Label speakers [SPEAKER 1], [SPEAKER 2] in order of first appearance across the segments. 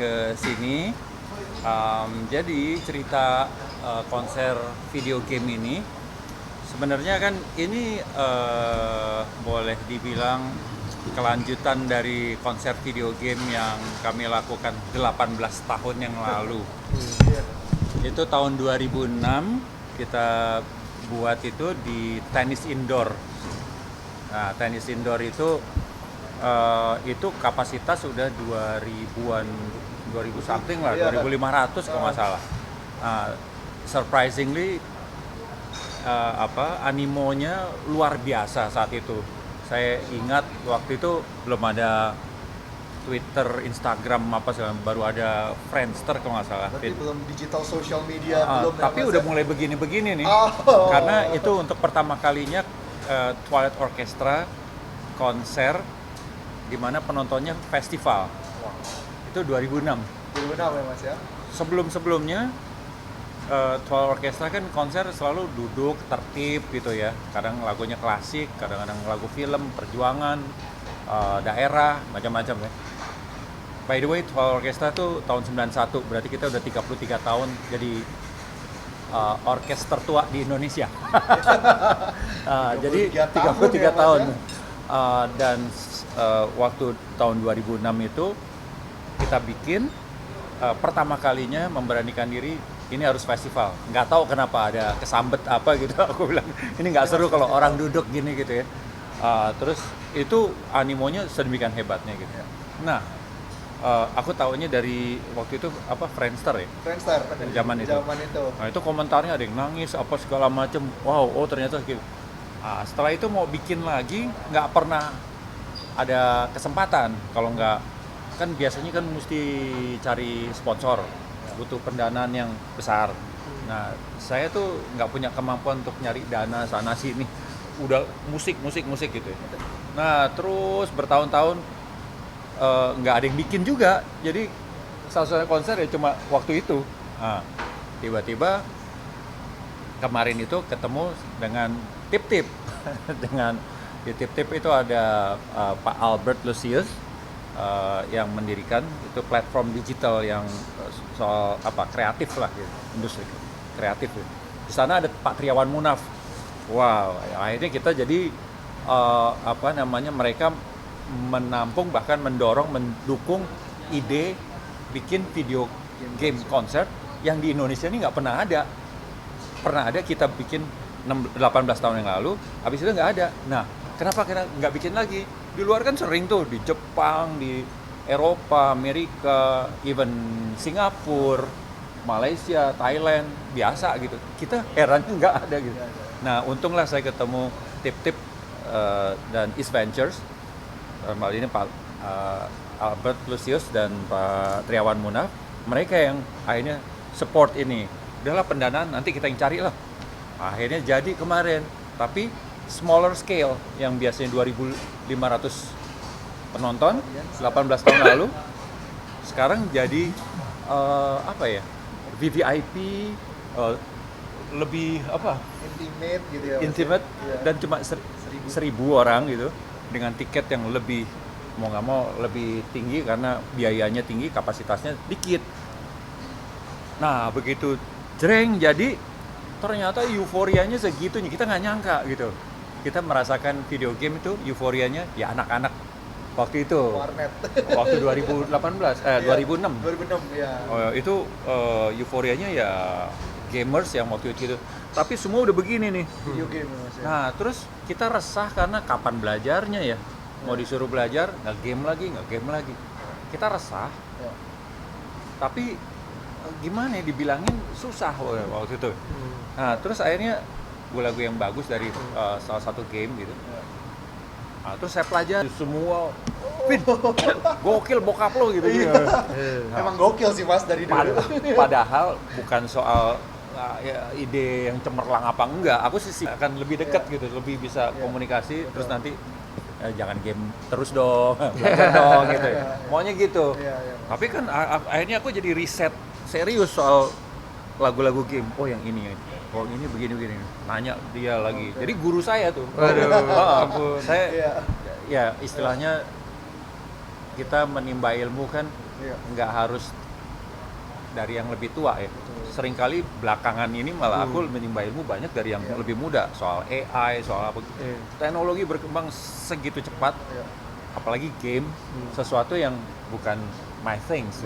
[SPEAKER 1] ke sini. Jadi cerita konser video game ini sebenarnya kan ini boleh dibilang kelanjutan dari konser video game yang kami lakukan 18 tahun yang lalu. Itu tahun 2006 kita buat itu di tenis indoor. Nah, tenis indoor itu kapasitas sudah 2000-an, 2000 something lah, 2500 kalau nggak salah. Surprisingly animonya luar biasa saat itu. Saya ingat waktu itu belum ada Twitter, Instagram apa segala, baru ada Friendster kalau nggak salah.
[SPEAKER 2] Berarti belum digital social media, belum.
[SPEAKER 1] Tapi udah mulai begini-begini nih. Karena itu untuk pertama kalinya Twilight Orchestra konser di mana penontonnya festival. Itu 2006.
[SPEAKER 2] 2006 ya Mas ya?
[SPEAKER 1] Sebelum-sebelumnya Twilight Orchestra kan konser selalu duduk tertib gitu ya. Kadang lagunya klasik, kadang-kadang lagu film, perjuangan, daerah, macam-macam ya. By the way, Twilight Orchestra tuh tahun 91, berarti kita udah 33 tahun jadi orkes tertua di Indonesia. Jadi 33 tahun. Dan waktu tahun 2006 itu kita bikin pertama kalinya memberanikan diri ini harus festival. Nggak tahu kenapa ada kesambet apa gitu. Aku bilang ini nggak seru kalau orang duduk gini gitu ya. Terus itu animonya sedemikian hebatnya gitu. Nah, aku tahunya dari waktu itu Friendster ya.
[SPEAKER 2] Friendster
[SPEAKER 1] Zaman itu. Nah itu komentarnya ada yang nangis apa segala macem. Wow, ternyata gitu. Setelah itu mau bikin lagi nggak pernah ada kesempatan. Kalau nggak kan biasanya kan mesti cari sponsor, butuh pendanaan yang besar. Nah saya tuh nggak punya kemampuan untuk nyari dana sana sini. Udah musik gitu ya. Nah terus bertahun-tahun nggak ada yang bikin juga, jadi salah konser ya cuma waktu itu. Tiba-tiba kemarin itu ketemu dengan Tip-Tip. Dengan di Tip-Tip itu ada Pak Albert Lucius yang mendirikan itu platform digital yang soal kreatif lah gitu, industri kreatif ya. Di sana ada Pak Triawan Munaf. Wow, akhirnya kita jadi mereka menampung bahkan mendukung ide bikin video game konser yang di Indonesia ini nggak pernah ada. Pernah ada kita bikin 18 tahun yang lalu, habis itu nggak ada. Nah, kenapa kita nggak bikin lagi? Di luar kan sering tuh, di Jepang, di Eropa, Amerika, even Singapura, Malaysia, Thailand, biasa gitu. Kita herannya nggak ada gitu. Nah, untunglah saya ketemu Tip-Tip dan East Ventures. Malah ini Pak Albert Lucius dan Pak Triawan Munaf, mereka yang akhirnya support ini. Udahlah pendanaan nanti kita yang cari lah. Akhirnya jadi kemarin, tapi smaller scale yang biasanya 2.500 penonton 18 tahun lalu, sekarang jadi VVIP, lebih
[SPEAKER 2] intimate gitu ya.
[SPEAKER 1] Intimate dan cuma 1.000 orang gitu. Dengan tiket yang lebih mau nggak mau lebih tinggi karena biayanya tinggi, kapasitasnya dikit. Nah begitu jreng jadi ternyata euforianya segitunya, kita nggak nyangka gitu. Kita merasakan video game itu euforianya ya anak-anak waktu itu.
[SPEAKER 2] Warnet.
[SPEAKER 1] Waktu 2006
[SPEAKER 2] ya.
[SPEAKER 1] Itu euforianya ya gamers yang waktu itu. Tapi semua udah begini nih.
[SPEAKER 2] Video game Mas ya.
[SPEAKER 1] Nah, terus kita resah karena kapan belajarnya ya? Mau disuruh belajar, nggak game lagi. Kita resah.
[SPEAKER 2] Ya.
[SPEAKER 1] Tapi gimana ya, dibilangin susah waktu itu. Nah, terus akhirnya lagu yang bagus dari salah satu game gitu. Nah, terus saya pelajari semua. Gokil bokap lo gitu.
[SPEAKER 2] Emang gokil sih Mas dari dulu.
[SPEAKER 1] Padahal bukan soal ide yang cemerlang apa enggak, aku sih akan lebih dekat gitu, lebih bisa komunikasi. Terus nanti jangan game terus dong, belajar dong gitu. Maunya gitu. Tapi kan akhirnya aku jadi riset serius soal lagu-lagu game. Oh yang ini, oh ini begini. Nanya dia lagi. Jadi guru saya tuh. Saya ya istilahnya kita menimba ilmu kan
[SPEAKER 2] Iya.
[SPEAKER 1] nggak harus dari yang lebih tua ya. Seringkali belakangan ini malah aku menimba ilmu banyak dari yang lebih muda, soal AI, soal apa. Teknologi berkembang segitu cepat,
[SPEAKER 2] Iya.
[SPEAKER 1] apalagi game, sesuatu yang bukan my things.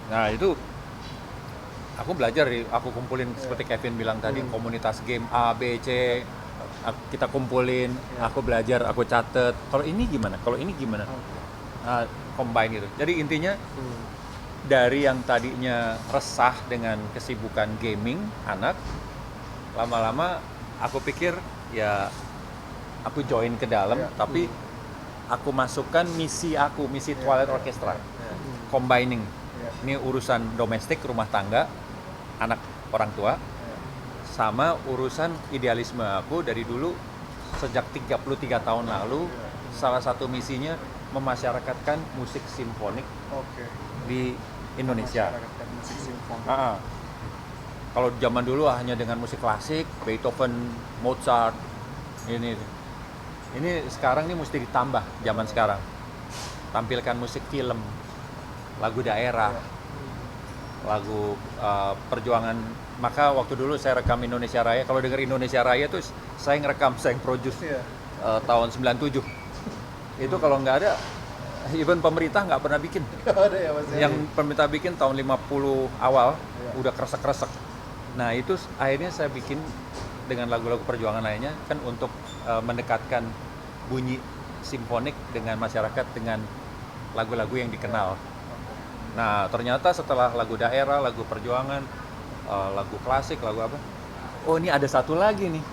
[SPEAKER 1] Nah itu aku belajar, aku kumpulin seperti Kevin bilang tadi, komunitas game A, B, C, kita kumpulin, aku belajar, aku catet. Kalau ini gimana? Kalau ini gimana? Combine gitu. Jadi intinya dari yang tadinya resah dengan kesibukan gaming anak, lama-lama aku pikir ya aku join ke dalam, tapi aku masukkan misi Twilight Orchestra, combining. Ini urusan domestik, rumah tangga, anak orang tua, sama urusan idealisme aku dari dulu, sejak 33 tahun lalu, salah satu misinya memasyarakatkan musik simfonik di Indonesia.
[SPEAKER 2] Musik simfoni.
[SPEAKER 1] Kalau zaman dulu hanya dengan musik klasik, Beethoven, Mozart, ini sekarang ini mesti ditambah zaman sekarang. Tampilkan musik film, lagu daerah, lagu perjuangan. Maka waktu dulu saya rekam Indonesia Raya. Kalau dengar Indonesia Raya tuh saya ngerekam, saya produce tahun 97. Itu kalau nggak ada, even pemerintah nggak pernah bikin.
[SPEAKER 2] Ada ya Mas.
[SPEAKER 1] Yang pemerintah bikin tahun 50 awal udah kresek-kresek. Nah itu akhirnya saya bikin dengan lagu-lagu perjuangan lainnya kan untuk mendekatkan bunyi simfonik dengan masyarakat dengan lagu-lagu yang dikenal. Nah ternyata setelah lagu daerah, lagu perjuangan, lagu klasik, lagu apa? Oh ini ada satu lagi nih,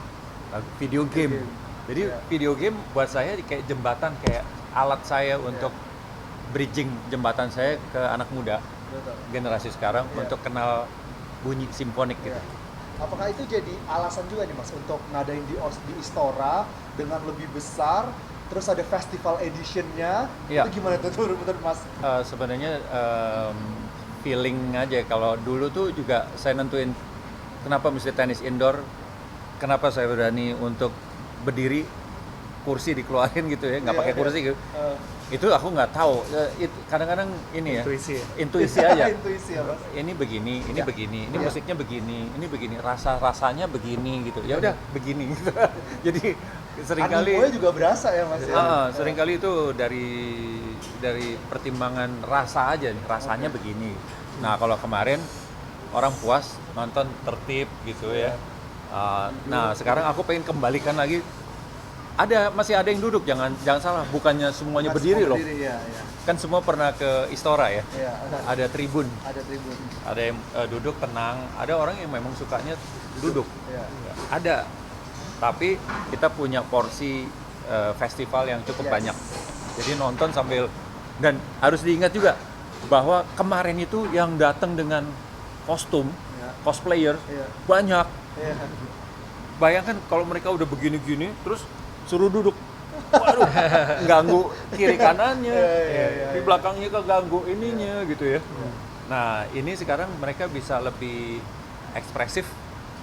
[SPEAKER 1] video game. Jadi video game buat saya kayak jembatan, kayak alat saya untuk bridging jembatan saya ke anak muda generasi sekarang untuk kenal bunyi simfonik gitu.
[SPEAKER 2] Apakah itu jadi alasan juga nih Mas untuk ngadain di Istora dengan lebih besar, terus ada festival editionnya, itu gimana tuh menurut Mas?
[SPEAKER 1] Sebenarnya feeling aja. Kalau dulu tuh juga saya nentuin kenapa mesti tenis indoor, kenapa saya berani untuk berdiri, kursi dikeluarin gitu ya, nggak pakai kursi gitu. Itu aku nggak tahu. Kadang-kadang ini intuisi aja.
[SPEAKER 2] Intuisi ya Mas.
[SPEAKER 1] Ini begini, ini begini, ini musiknya begini, ini begini, rasanya begini gitu. Ya udah begini gitu. Jadi seringkali
[SPEAKER 2] animonya juga berasa ya Mas ya.
[SPEAKER 1] Seringkali itu dari pertimbangan rasa aja nih, rasanya begini. Nah kalau kemarin orang puas nonton tertib gitu ya. Nah sekarang aku pengen kembalikan lagi. Masih ada yang duduk, jangan salah, bukannya semuanya berdiri loh. Kan semua pernah ke Istora ya. Ada tribun. Ada yang duduk tenang, ada orang yang memang sukanya duduk. Ada. Tapi kita punya porsi festival yang cukup banyak. Jadi nonton sambil, dan harus diingat juga bahwa kemarin itu yang datang dengan kostum, cosplayer banyak. Bayangkan kalau mereka udah begini-gini terus suruh duduk, waduh, ganggu kiri kanannya, di belakangnya keganggu ininya gitu ya. Nah ini sekarang mereka bisa lebih ekspresif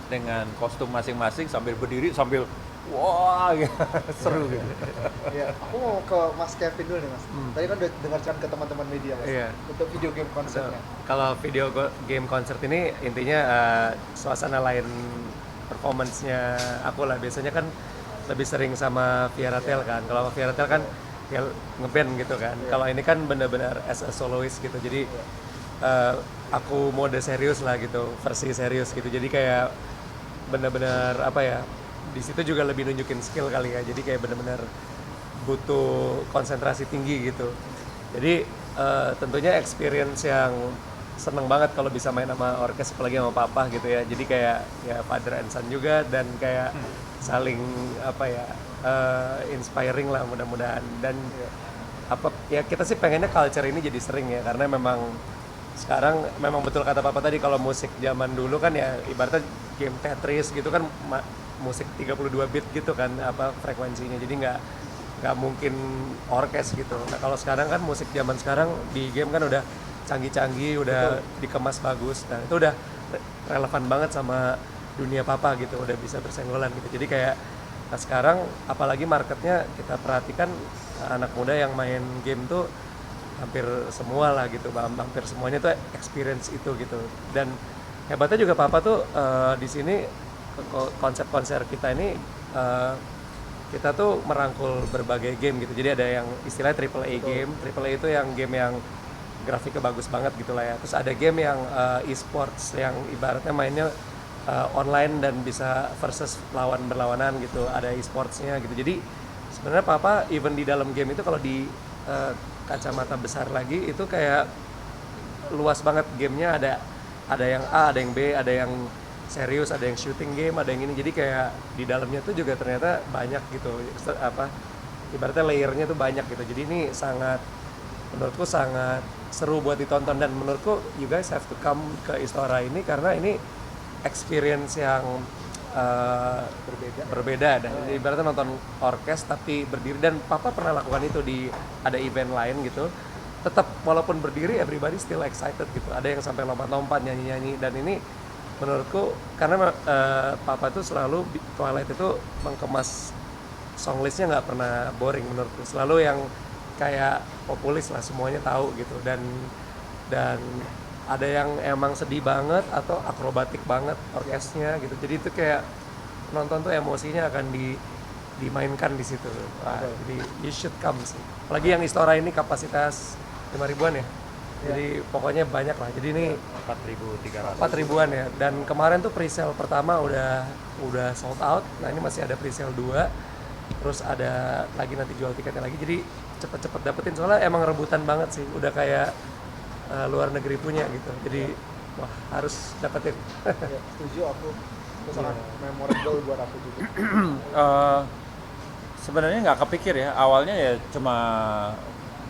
[SPEAKER 1] dengan kostum masing-masing sambil berdiri sambil wah seru gitu.
[SPEAKER 2] Aku mau ke Mas Kevin dulu nih Mas. Tadi kan udah dengarkan ke teman-teman media Mas untuk video game konsernya.
[SPEAKER 3] Kalau video game konser ini intinya suasana lain performance-nya aku lah. Biasanya kan lebih sering sama Viaratel kan. Kalau Viaratel kan ya ngeband gitu kan. Kalau ini kan benar-benar as a soloist gitu. Jadi aku mode serius lah gitu, versi serius gitu. Jadi kayak benar-benar apa ya? Di situ juga lebih nunjukin skill kali ya. Jadi kayak benar-benar butuh konsentrasi tinggi gitu. Jadi tentunya experience yang seneng banget kalau bisa main sama orkes, apalagi sama papa gitu ya. Jadi kayak ya father and son juga, dan kayak saling apa ya inspiring lah mudah-mudahan. Dan apa ya, kita sih pengennya culture ini jadi sering ya, karena memang sekarang memang betul kata papa tadi, kalau musik zaman dulu kan ya ibaratnya game Tetris gitu kan, musik 32 bit gitu kan apa frekuensinya, jadi nggak mungkin orkes gitu. Nah kalau sekarang kan musik zaman sekarang di game kan udah canggih-canggih, udah dikemas bagus. Nah itu udah relevan banget sama dunia papa gitu, udah bisa bersenggolan gitu. Jadi kayak nah sekarang apalagi marketnya kita perhatikan, anak muda yang main game tuh hampir semua lah gitu, hampir semuanya tuh experience itu gitu. Dan hebatnya juga Papa tuh di sini konsep konser kita ini kita tuh merangkul berbagai game gitu. Jadi ada yang istilahnya AAA game. AAA itu yang game yang grafiknya bagus banget gitu lah ya. Terus ada game yang e-sports yang ibaratnya mainnya online dan bisa versus lawan berlawanan gitu. Ada e-sportsnya gitu. Jadi sebenarnya Papa even di dalam game itu kalau di kacamata besar lagi itu kayak luas banget gamenya, ada yang A, ada yang B, ada yang serius, ada yang shooting game, ada yang ini. Jadi kayak di dalamnya tuh juga ternyata banyak gitu, ibaratnya layernya tuh banyak gitu. Jadi ini menurutku sangat seru buat ditonton, dan menurutku you guys have to come ke Istora ini karena ini experience yang berbeda dan ibaratnya nonton orkes tapi berdiri. Dan Papa pernah lakukan itu di ada event lain gitu, tetap walaupun berdiri everybody still excited gitu. Ada yang sampai lompat-lompat nyanyi-nyanyi, dan ini menurutku karena Papa tuh selalu Twilight itu mengemas songlistnya nggak pernah boring menurutku, selalu yang kayak populis lah, semuanya tahu gitu. Dan ada yang emang sedih banget atau akrobatik banget orkesnya gitu. Jadi itu kayak nonton tuh emosinya akan dimainkan di situ. Wah, jadi you should come sih. Apalagi yang Istora ini kapasitas 5.000-an ya. Jadi pokoknya banyak lah. Jadi ini 4.000-an ya. Dan kemarin tuh pre-sale pertama udah sold out. Nah, ini masih ada pre-sale 2. Terus ada lagi nanti jual tiketnya lagi. Jadi cepet-cepet dapetin, soalnya emang rebutan banget sih. Udah kayak luar negeri punya gitu. Jadi wah, harus dapetin.
[SPEAKER 2] Ya, setuju aku. Itu sangat memorable buat aku juga.
[SPEAKER 1] Sebenarnya nggak kepikir ya. Awalnya ya cuma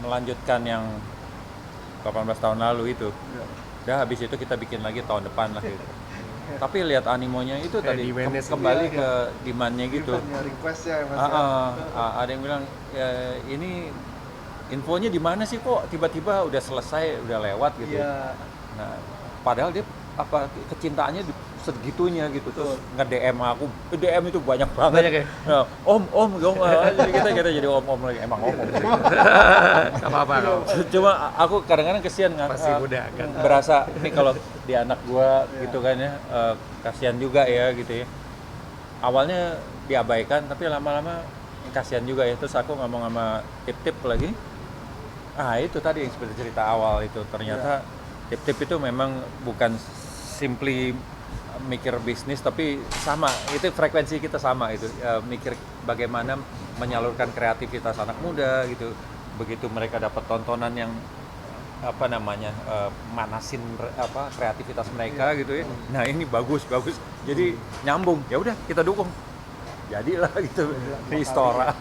[SPEAKER 1] melanjutkan yang 18 tahun lalu itu. Udah habis itu kita bikin lagi tahun depan lah gitu. Tapi lihat animonya itu tadi kembali ke demand-nya gitu.
[SPEAKER 2] Request-nya Mas.
[SPEAKER 1] Ada yang bilang ya, ini infonya di mana sih kok tiba-tiba udah selesai, udah lewat gitu.
[SPEAKER 2] Iya.
[SPEAKER 1] Nah, padahal dia kecintaannya segitunya gitu. Terus nge-DM aku, DM itu banyak banget.
[SPEAKER 3] Banyak ya?
[SPEAKER 1] Nah, om, kita jadi om lagi, emang om.
[SPEAKER 3] Gak apa-apa.
[SPEAKER 1] Cuma aku kadang-kadang kesian
[SPEAKER 3] Masih muda kan.
[SPEAKER 1] berasa ini kalau di anak gua gitu kan ya, kasihan juga ya gitu ya. Awalnya diabaikan tapi lama-lama kasihan juga ya. Terus aku ngomong sama Tip lagi. Itu tadi yang seperti cerita awal itu, ternyata Tip itu memang bukan simply mikir bisnis, tapi sama, itu frekuensi kita sama itu, mikir bagaimana menyalurkan kreativitas anak muda gitu. Begitu mereka dapat tontonan yang manasin kreativitas mereka gitu ya. Nah, ini bagus. Jadi nyambung, ya udah kita dukung. Jadilah gitu di Istora.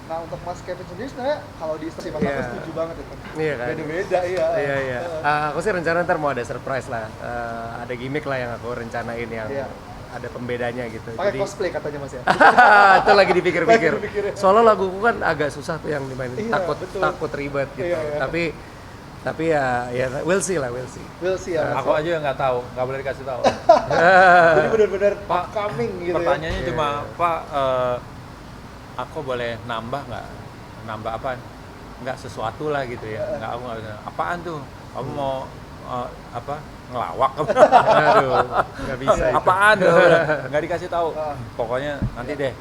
[SPEAKER 2] Ya, nah, untuk Mas Kevin sendiri sebenarnya kalau di Istora aku setuju banget itu.
[SPEAKER 3] Iya kan?
[SPEAKER 2] Beda-beda
[SPEAKER 3] Iya. Aku sih rencana ntar mau ada surprise lah. Ada gimmick lah yang aku rencanain yang ada pembedanya gitu.
[SPEAKER 2] Pakai cosplay katanya Mas ya.
[SPEAKER 3] Itu lagi dipikir-pikir. Soalnya laguku kan agak susah tuh yang dimainin. Takut ribet gitu.
[SPEAKER 2] Iya.
[SPEAKER 3] Tapi ya we'll see ya.
[SPEAKER 1] Aku aja nggak tahu, nggak boleh dikasih tahu.
[SPEAKER 2] Jadi benar-benar upcoming gitu.
[SPEAKER 1] Pertanyaannya cuma Pak, aku boleh nambah nggak? Nambah apa? Nggak sesuatu lah gitu ya. Nggak, aku nggak bisa. Apaan tuh? Kamu mau ngelawak?
[SPEAKER 3] Aduh, nggak bisa.
[SPEAKER 1] Apaan tuh? Nggak dikasih tahu. Pokoknya nanti deh.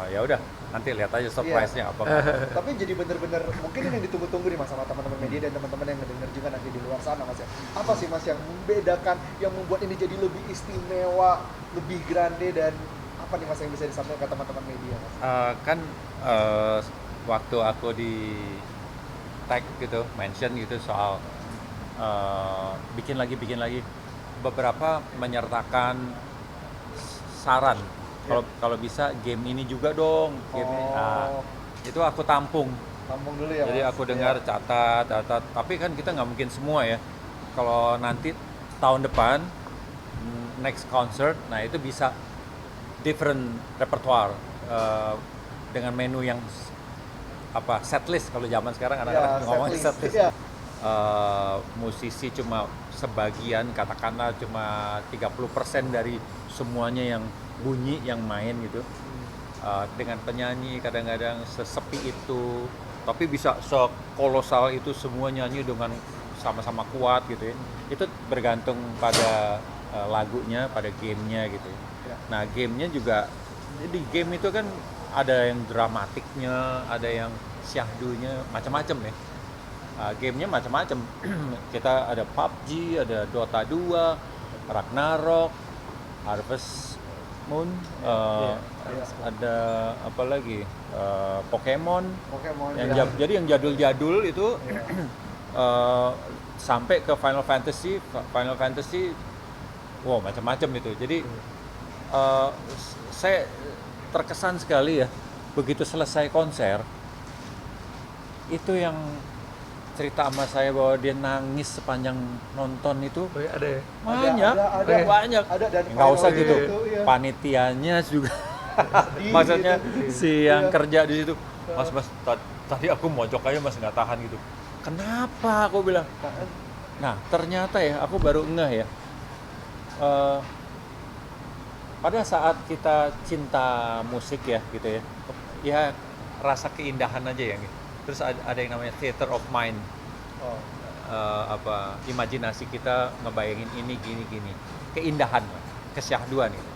[SPEAKER 1] Ya udah, nanti lihat aja surprise-nya apa.
[SPEAKER 2] Tapi jadi bener-bener mungkin ini yang ditunggu-tunggu nih Mas sama teman-teman media dan teman-teman yang ngedenger juga nanti di luar sana Mas ya. Apa sih Mas yang membedakan, yang membuat ini jadi lebih istimewa, lebih grande, dan apa nih Mas yang bisa disampaikan ke teman-teman media Mas?
[SPEAKER 1] Waktu aku di tag gitu, mention gitu soal bikin lagi beberapa menyertakan saran. Kalau bisa game ini juga dong, game ini. Nah, itu aku tampung
[SPEAKER 2] Dulu ya.
[SPEAKER 1] Jadi
[SPEAKER 2] Mas.
[SPEAKER 1] aku dengar, catat. Tapi kan kita nggak mungkin semua ya. Kalau nanti tahun depan next concert, nah itu bisa different repertoire dengan menu yang setlist. Kalau zaman sekarang anak-anak ngomong setlist. Musisi cuma sebagian, katakanlah cuma 30% dari semuanya yang bunyi yang main gitu. Dengan penyanyi kadang-kadang sesepi itu, tapi bisa sekolosal itu semua nyanyi dengan sama-sama kuat gitu ya. Itu bergantung pada lagunya, pada gamenya gitu ya.
[SPEAKER 2] Ya.
[SPEAKER 1] Nah gamenya juga, jadi game itu kan ada yang dramatiknya, ada yang syahdunya, macam-macam ya. Gamenya macam-macam. Kita ada PUBG, ada Dota 2, Ragnarok, Harvest Moon, ada apa lagi, Pokemon. Yang
[SPEAKER 2] ya.
[SPEAKER 1] jadi yang jadul-jadul itu sampai ke Final Fantasy, wow macam-macam itu. Jadi saya terkesan sekali ya, begitu selesai konser itu yang cerita sama saya bahwa dia nangis sepanjang nonton itu.
[SPEAKER 3] Oh, iya, ada ya?
[SPEAKER 1] Banyak.
[SPEAKER 2] Ada dan
[SPEAKER 1] Nggak usah
[SPEAKER 2] final
[SPEAKER 1] gitu,
[SPEAKER 2] itu, iya.
[SPEAKER 1] panitianya juga
[SPEAKER 2] Sedih
[SPEAKER 1] maksudnya
[SPEAKER 2] gitu.
[SPEAKER 1] si yang
[SPEAKER 2] Iya.
[SPEAKER 1] kerja di situ, mas tadi aku mojok aja mas nggak tahan gitu, kenapa aku bilang. Nah ternyata ya aku baru ngeh ya, pada saat kita cinta musik ya gitu ya rasa keindahan aja ya gitu. Terus ada yang namanya theater of mind,
[SPEAKER 2] Oh.
[SPEAKER 1] imajinasi kita ngebayangin ini gini keindahan, kesyahduan itu.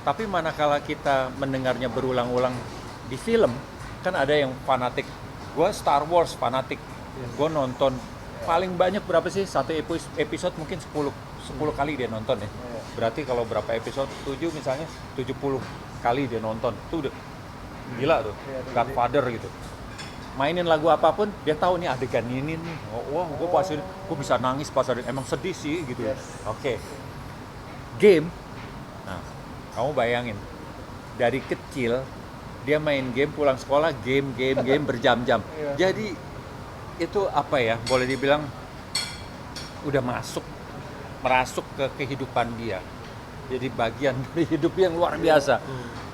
[SPEAKER 1] Tapi manakala kita mendengarnya berulang-ulang di film, kan ada yang fanatik. Gue Star Wars fanatik, gue nonton paling banyak berapa sih, satu episode mungkin 10 kali dia nonton ya. Berarti kalau berapa episode, 7 misalnya 70 kali dia nonton, itu udah gila tuh. Godfather gitu, mainin lagu apapun dia tahu nih adegan ini nih, wah gue pas ini gue bisa nangis pas ada, emang sedih sih gitu.
[SPEAKER 2] Yes.
[SPEAKER 1] Oke. Game, nah kamu bayangin dari kecil dia main game, pulang sekolah game berjam-jam.
[SPEAKER 2] Iya.
[SPEAKER 1] Jadi itu apa ya, boleh dibilang udah merasuk ke kehidupan dia, jadi bagian dari hidup yang luar biasa.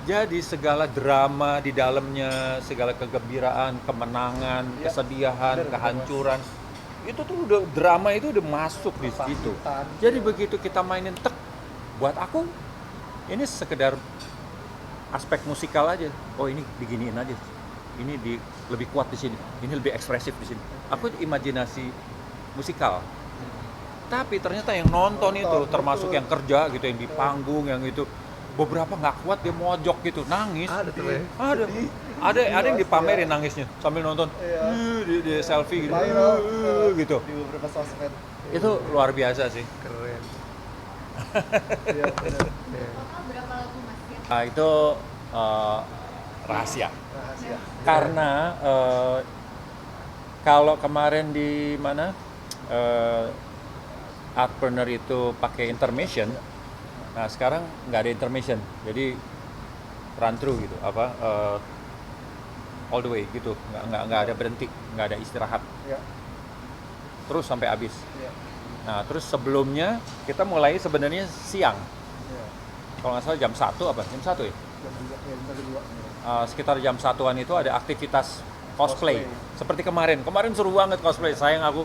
[SPEAKER 1] Jadi segala drama di dalamnya, segala kegembiraan, kemenangan,
[SPEAKER 2] Ya,
[SPEAKER 1] kesedihan,
[SPEAKER 2] bener,
[SPEAKER 1] kehancuran, itu tuh udah drama itu udah masuk di situ.
[SPEAKER 2] Kepahitan.
[SPEAKER 1] Jadi begitu kita mainin tek, buat aku ini sekedar aspek musikal aja. Oh ini diginiin aja, ini lebih kuat di sini, ini lebih ekspresif di sini. Aku imajinasi musikal. Tapi ternyata yang nonton itu, termasuk
[SPEAKER 2] betul.
[SPEAKER 1] yang kerja gitu, yang di panggung, yang itu beberapa nggak kuat dia mojok gitu, nangis.
[SPEAKER 3] Ada tuh ya.
[SPEAKER 1] Ada yang dipamerin nangisnya sambil nonton,
[SPEAKER 2] Iya.
[SPEAKER 1] di selfie gitu,
[SPEAKER 2] Viral,
[SPEAKER 1] gitu.
[SPEAKER 2] di beberapa sosmed.
[SPEAKER 1] Itu luar biasa sih.
[SPEAKER 3] Keren.
[SPEAKER 2] Iya, benar.
[SPEAKER 3] Ya.
[SPEAKER 4] Total berapa lagu mas yang
[SPEAKER 1] Nah, itu rahasia.
[SPEAKER 2] Rahasia.
[SPEAKER 1] Karena kalau kemarin di mana Artburner itu pakai intermission, nah sekarang nggak ada intermission, jadi run through gitu, all the way gitu, nggak ada berhenti, nggak ada istirahat,
[SPEAKER 2] Ya.
[SPEAKER 1] terus sampai habis.
[SPEAKER 2] Ya.
[SPEAKER 1] Nah terus sebelumnya kita mulai sebenarnya siang,
[SPEAKER 2] Ya.
[SPEAKER 1] kalau nggak salah jam 1 jam 1 ya.
[SPEAKER 2] Jam 2, ya, jam 2.
[SPEAKER 1] Sekitar jam 1-an itu ada aktivitas cosplay.
[SPEAKER 2] Cosplay.
[SPEAKER 1] Seperti kemarin seru banget cosplay. Sayang aku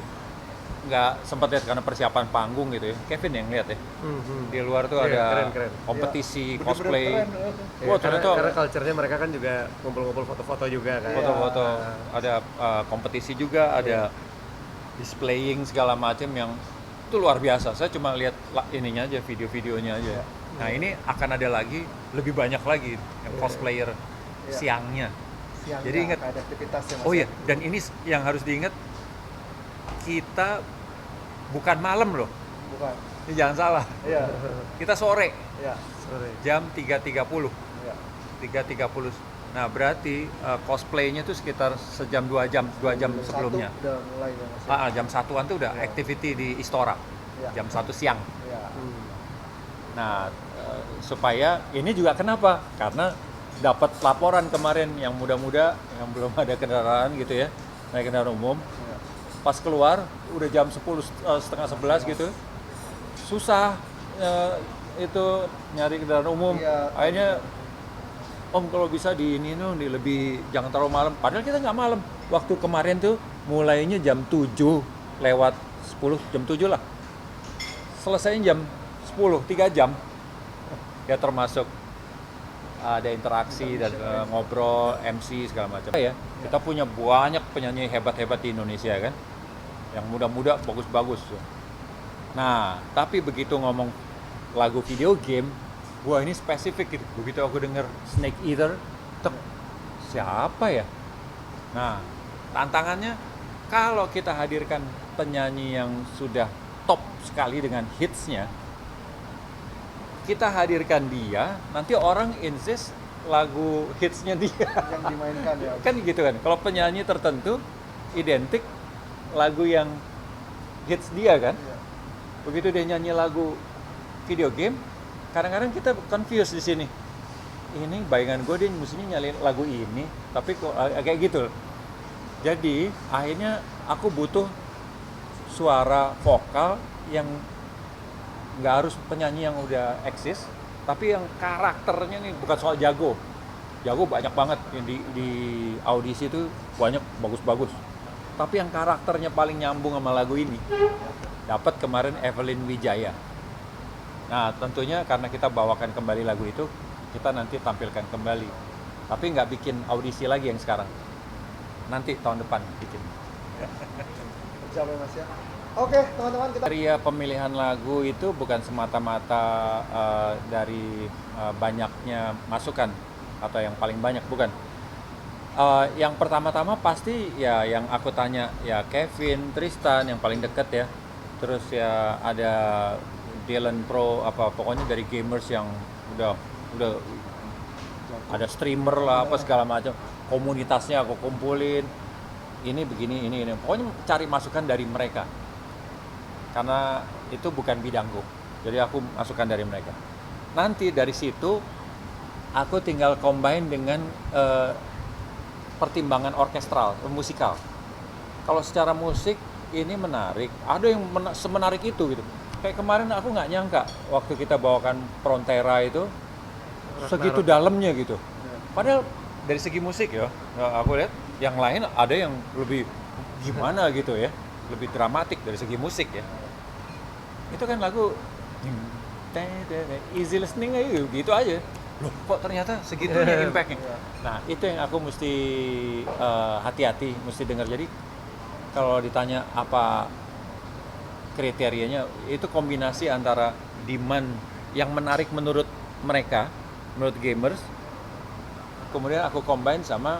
[SPEAKER 1] nggak sempat lihat karena persiapan panggung gitu ya. Kevin yang lihat ya. Di luar tuh
[SPEAKER 3] Iya,
[SPEAKER 1] ada
[SPEAKER 3] keren.
[SPEAKER 1] kompetisi
[SPEAKER 2] Bener-bener
[SPEAKER 1] cosplay.
[SPEAKER 2] keren.
[SPEAKER 3] Ya,
[SPEAKER 1] Wah,
[SPEAKER 3] karena
[SPEAKER 1] ternyata
[SPEAKER 3] culture-nya mereka kan juga ngumpul-ngumpul foto-foto juga kan.
[SPEAKER 1] foto-foto,
[SPEAKER 3] Nah,
[SPEAKER 1] ada kompetisi juga, ada displaying segala macam yang itu luar biasa. Saya cuma lihat ininya aja, video-videonya aja. Nah ini akan ada lagi, lebih banyak lagi yang cosplayer siangnya.
[SPEAKER 2] Siangnya
[SPEAKER 1] Jadi ingat,
[SPEAKER 2] ada aktivitasnya Mas.
[SPEAKER 1] oh iya, dan ini yang harus diingat, kita bukan malam loh,
[SPEAKER 2] Bukan.
[SPEAKER 1] ini jangan salah,
[SPEAKER 2] Iya.
[SPEAKER 1] kita sore
[SPEAKER 2] Iya.
[SPEAKER 3] sorry.
[SPEAKER 1] jam 3.30.
[SPEAKER 2] Iya.
[SPEAKER 1] 3.30. Nah berarti cosplaynya tuh sekitar sejam 2 jam
[SPEAKER 2] Jam
[SPEAKER 1] sebelumnya.
[SPEAKER 2] 1 udah mulai ya Mas.
[SPEAKER 1] Jam 1-an tuh udah activity di Istora.
[SPEAKER 2] Iya.
[SPEAKER 1] Jam 1 siang.
[SPEAKER 2] Iya.
[SPEAKER 1] Nah, supaya ini juga kenapa? Karena dapat laporan kemarin yang muda-muda yang belum ada kendaraan gitu ya, naik kendaraan umum.
[SPEAKER 2] Iya.
[SPEAKER 1] Pas keluar udah jam 10 setengah 11 gitu. Susah itu nyari kendaraan umum.
[SPEAKER 2] Iya.
[SPEAKER 1] Akhirnya Om kalau bisa di ini dong, di lebih jangan terlalu malam. Padahal kita nggak malam. Waktu kemarin tuh mulainya jam 7 lewat 10, jam 7 lah. Selesainya jam 10, 3 jam. Ya termasuk ada interaksi dan ngobrol, MC segala macam. Ya, kita punya banyak penyanyi hebat-hebat di Indonesia kan, yang muda-muda bagus-bagus. Nah, tapi begitu ngomong lagu video game, wah ini spesifik gitu. Begitu aku denger Snake Eater, siapa ya? Nah, tantangannya kalau kita hadirkan penyanyi yang sudah top sekali dengan hitsnya, kita hadirkan dia, nanti orang insist lagu hitsnya dia
[SPEAKER 2] yang dimainkan ya.
[SPEAKER 1] kan gitu kan. Kalau penyanyi tertentu identik lagu yang hits dia kan.
[SPEAKER 2] Iya.
[SPEAKER 1] Begitu dia nyanyi lagu video game, kadang-kadang kita confused di sini. Ini bayangan gue dia mestinya nyalin lagu ini, tapi kok kayak gitu. Jadi akhirnya aku butuh suara vokal yang nggak harus penyanyi yang udah eksis, tapi yang karakternya nih bukan soal jago banyak banget yang di audisi itu banyak bagus-bagus, tapi yang karakternya paling nyambung sama lagu ini dapat kemarin Evelyn Wijaya. Nah tentunya karena kita bawakan kembali lagu itu, kita nanti tampilkan kembali, tapi nggak bikin audisi lagi yang sekarang, nanti tahun depan bikin.
[SPEAKER 2] Siapa ya Mas ya? Oke, teman-teman kita
[SPEAKER 1] Kriteria pemilihan lagu itu bukan semata-mata dari banyaknya masukan atau yang paling banyak, bukan. Yang pertama-tama pasti ya yang aku tanya ya Kevin, Tristan yang paling deket ya. Terus ya ada Dylan Pro pokoknya dari gamers yang udah ada streamer lah apa segala macam. Komunitasnya aku kumpulin. Ini begini, ini. Pokoknya cari masukan dari mereka. Karena itu bukan bidangku. Jadi aku masukkan dari mereka. Nanti dari situ aku tinggal combine dengan pertimbangan orkestral, musikal. Kalau secara musik ini menarik, ada yang semenarik itu gitu. Kayak kemarin aku nggak nyangka waktu kita bawakan Frontera itu segitu dalamnya gitu. Padahal dari segi musik ya, aku lihat yang lain ada yang lebih gimana gitu ya, lebih dramatik dari segi musik ya. Itu kan lagu easy listening aja gitu aja. Loh, kok ternyata segitunya impactnya. Nah, itu yang aku mesti hati-hati, mesti dengar. Jadi kalau ditanya apa kriterianya, itu kombinasi antara demand yang menarik menurut mereka, menurut gamers, kemudian aku combine sama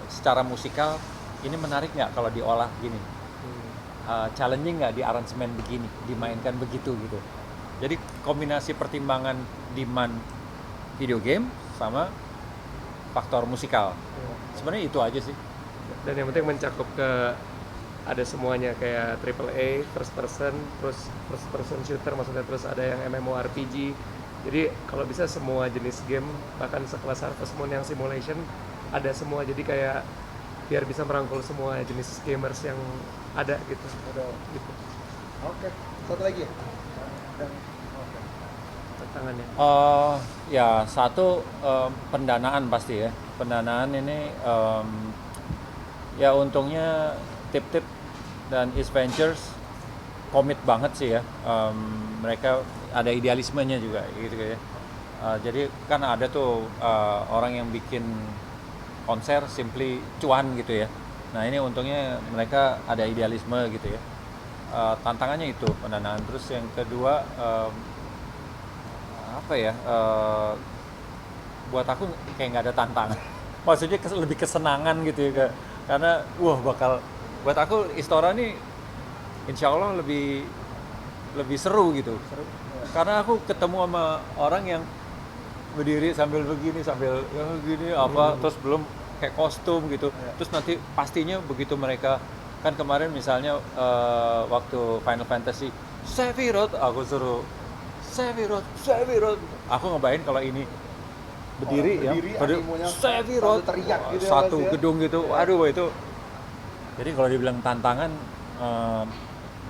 [SPEAKER 1] secara musikal, ini menarik nggak kalau diolah gini, challenging nggak di aransemen begini, dimainkan begitu gitu. Jadi kombinasi pertimbangan demand video game sama faktor musikal. Sebenarnya itu aja sih.
[SPEAKER 3] Dan yang penting mencakup ke ada semuanya kayak AAA, first person shooter maksudnya, terus ada yang MMORPG. Jadi kalau bisa semua jenis game, bahkan sekelas Harvest Moon yang simulation ada semua. Jadi kayak biar bisa merangkul semua jenis gamers yang ada gitu. Gitu.
[SPEAKER 2] Oke, satu lagi ya? Oke.
[SPEAKER 3] Tantangannya.
[SPEAKER 1] Ya satu pendanaan pasti ya. Pendanaan ini ya untungnya Tip dan East Ventures komit banget sih ya. Mereka ada idealismenya juga gitu ya. Jadi kan ada tuh orang yang bikin konser simply cuan gitu ya. Nah ini untungnya mereka ada idealisme gitu ya. Tantangannya itu pendanaan. Terus yang kedua buat aku kayak nggak ada tantangan. Maksudnya lebih kesenangan gitu ya. Karena buat aku Istora nih insya Allah lebih seru gitu. Karena aku ketemu sama orang yang berdiri sambil begini, sambil gini terus belum kayak kostum gitu. Terus nanti pastinya begitu mereka, kan kemarin misalnya waktu Final Fantasy Sephiroth, aku suruh Sephiroth. Aku ngebayang kalau ini berdiri ya, Sephiroth
[SPEAKER 2] teriak gitu
[SPEAKER 1] satu
[SPEAKER 2] ya,
[SPEAKER 1] gedung gitu. Aduh itu. Jadi kalau dibilang tantangan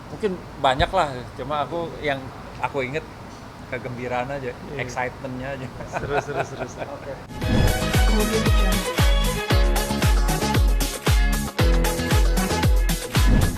[SPEAKER 1] mungkin banyak lah. Cuma yang aku inget kegembiraan aja, excitementnya aja.
[SPEAKER 3] Seru.
[SPEAKER 2] Oke.